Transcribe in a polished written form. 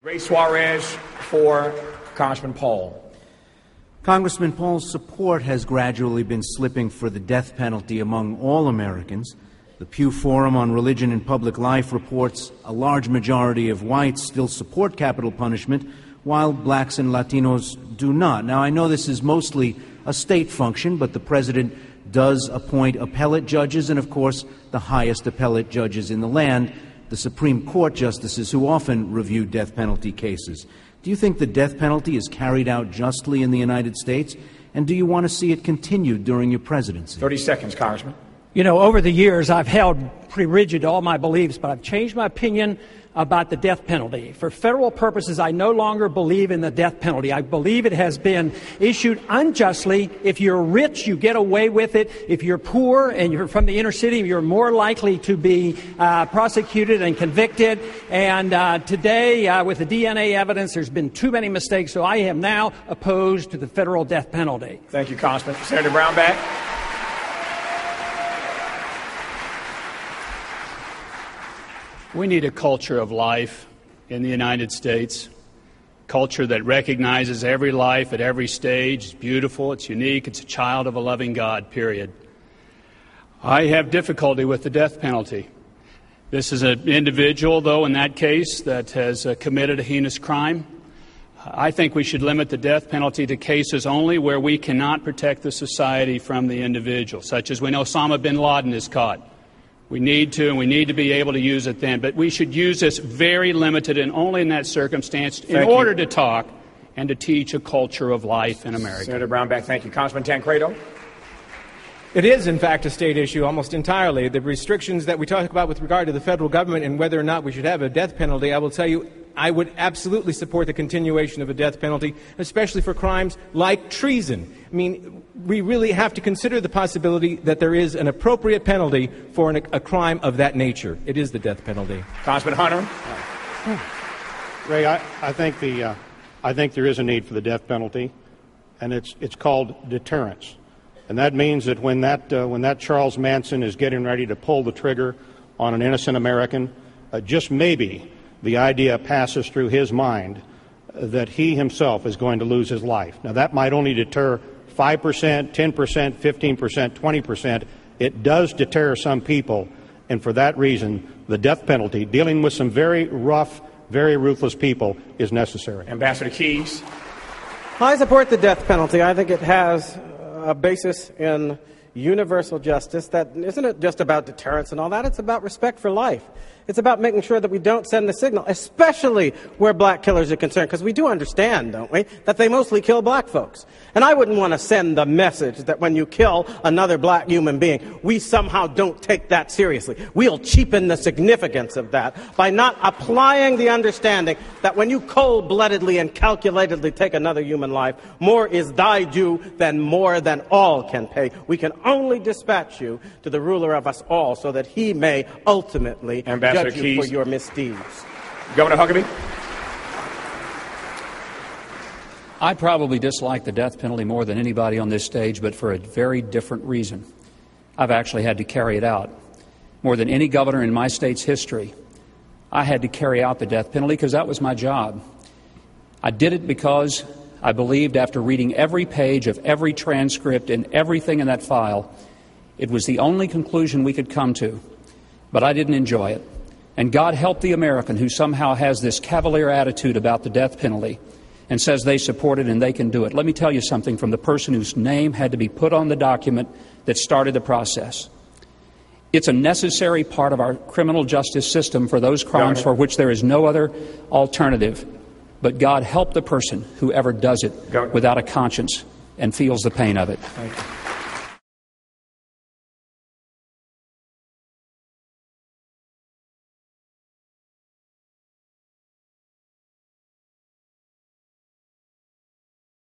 Ray Suarez for Congressman Paul. Congressman Paul's support has gradually been slipping for the death penalty among all Americans. The Pew Forum on Religion and Public Life reports a large majority of whites still support capital punishment, while blacks and Latinos do not. Now, I know this is mostly a state function, but the president does appoint appellate judges and, of course, the highest appellate judges in the land, the Supreme Court justices who often review death penalty cases. Do you think the death penalty is carried out justly in the United States? And do you want to see it continued during your presidency? 30 seconds, Congressman. You know, over the years, I've held pretty rigid to all my beliefs, but I've changed my opinion about the death penalty. For federal purposes, I no longer believe in the death penalty. I believe it has been issued unjustly. If you're rich, you get away with it. If you're poor and you're from the inner city, you're more likely to be prosecuted and convicted. And today, with the DNA evidence, there's been too many mistakes, so I am now opposed to the federal death penalty. Thank you, Congressman. Senator Brownback. We need a culture of life in the United States, culture that recognizes every life at every stage. It's beautiful, it's unique, it's a child of a loving God, period. I have difficulty with the death penalty. This is an individual, though, in that case, that has committed a heinous crime. I think we should limit the death penalty to cases only where we cannot protect the society from the individual, such as when Osama bin Laden is caught. We need to, and we need to be able to use it then. But we should use this very limited and only in that circumstance in order to talk and to teach a culture of life in America. Senator Brownback, thank you. Congressman Tancredo. It is, in fact, a state issue almost entirely. The restrictions that we talk about with regard to the federal government and whether or not we should have a death penalty, I will tell you, I would absolutely support the continuation of a death penalty, especially for crimes like treason. I mean, we really have to consider the possibility that there is an appropriate penalty for a crime of that nature. It is the death penalty. Congressman Hunter. Ray, I think there is a need for the death penalty, and it's called deterrence. And that means that when that Charles Manson is getting ready to pull the trigger on an innocent American, just maybe the idea passes through his mind that he himself is going to lose his life. Now, that might only deter 5%, 10%, 15%, 20%. It does deter some people, and for that reason, the death penalty, dealing with some very rough, very ruthless people, is necessary. Ambassador Keys. I support the death penalty. I think it has a basis in universal justice that isn't just about deterrence and all that. It's about respect for life. It's about making sure that we don't send the signal, especially where black killers are concerned, because we do understand, don't we, that they mostly kill black folks. And I wouldn't want to send the message that when you kill another black human being, we somehow don't take that seriously. We'll cheapen the significance of that by not applying the understanding that when you cold-bloodedly and calculatedly take another human life, more is thy due than more than all can pay. We can only dispatch you to the ruler of us all so that he may ultimately judge you for your misdeeds. Governor Huckabee. I probably dislike the death penalty more than anybody on this stage, but for a very different reason. I've actually had to carry it out. More than any governor in my state's history, I had to carry out the death penalty because that was my job. I did it because I believed, after reading every page of every transcript and everything in that file, it was the only conclusion we could come to. But I didn't enjoy it. And God help the American who somehow has this cavalier attitude about the death penalty and says they support it and they can do it. Let me tell you something from the person whose name had to be put on the document that started the process. It's a necessary part of our criminal justice system for those crimes for which there is no other alternative. But God help the person who ever does it without a conscience and feels the pain of it. Thank you.